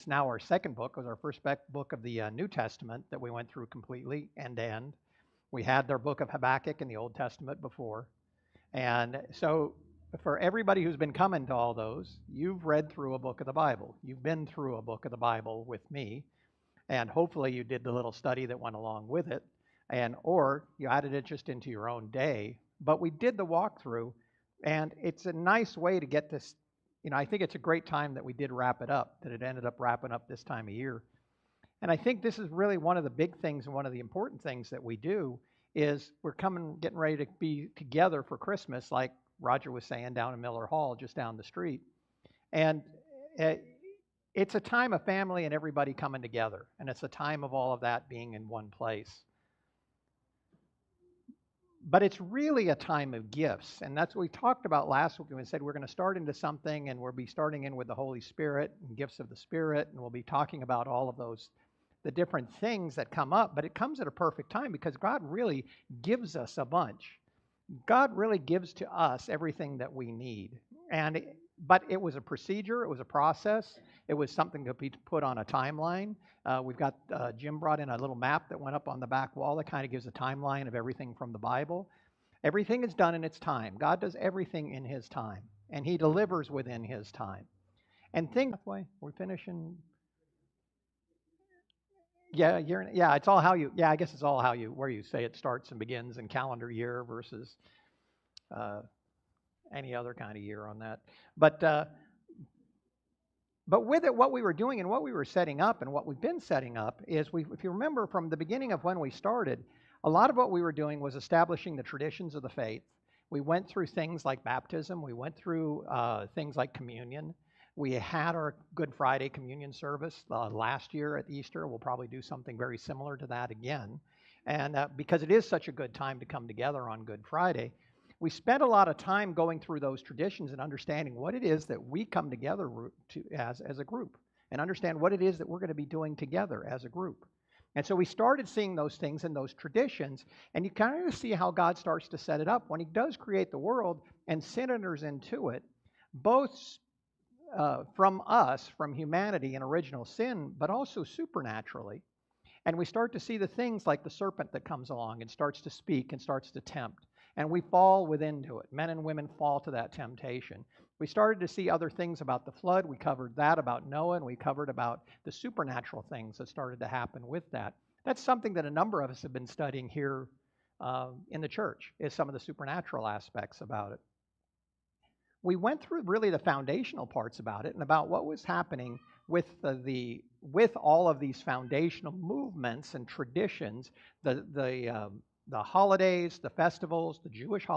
It's now our second book. It was our first book of the New Testament that we went through completely end to end. We had their book of Habakkuk in the Old Testament before. And so, for everybody who's been coming to all those, you've read through a book of the Bible. You've been through a book of the Bible with me, and hopefully you did the little study that went along with it, and or you added it just into your own day. But we did the walkthrough, and it's a nice way to get this. I think it's a great time that we did wrap it up, that it ended up wrapping up this time of year. And I think this is really one of the big things and one of the important things that we do is we're getting ready to be together for Christmas, like Roger was saying, down in Miller Hall, just down the street. And uh, it's a time of family and everybody coming together, and it's a time of all of that being in one place. But it's really a time of gifts, and that's what we talked about last week when we said we're going to start into something, and we'll be starting in with the Holy Spirit and gifts of the Spirit, and we'll be talking about all of those, the different things that come up. But it comes at a perfect time because God really gives us a bunch. God really gives to us everything that we need. But it was a procedure, it was a process, it was something to be put on a timeline. We've got Jim brought in a little map that went up on the back wall that kind of gives a timeline of everything from the Bible. Everything is done in its time. God does everything in His time, and He delivers within His time. And things, we're finishing. Yeah, it's all how you. Yeah, I guess it's all how you where you say it starts and begins in calendar year versus uh, any other kind of year on that. But uh, but with it, what we were doing and what we were setting up and what we've been setting up is if you remember from the beginning of when we started, a lot of what we were doing was establishing the traditions of the faith. We went through things like baptism. We went through things like communion. We had our Good Friday communion service last year at Easter. We'll probably do something very similar to that again. And because it is such a good time to come together on Good Friday, we spent a lot of time going through those traditions and understanding what it is that we come together as a group and understand what it is that we're going to be doing together as a group. And so we started seeing those things in those traditions, and you kind of see how God starts to set it up. When He does create the world and sin enters into it, both from us, from humanity and original sin, but also supernaturally. And we start to see the things like the serpent that comes along and starts to speak and starts to tempt. And we fall within to it. Men and women fall to that temptation. We started to see other things about the flood. We covered that about Noah, and we covered about the supernatural things that started to happen with that. That's something that a number of us have been studying here in the church, is some of the supernatural aspects about it. We went through really the foundational parts about it and about what was happening with with all of these foundational movements and traditions, the holidays, the festivals, the Jewish holidays.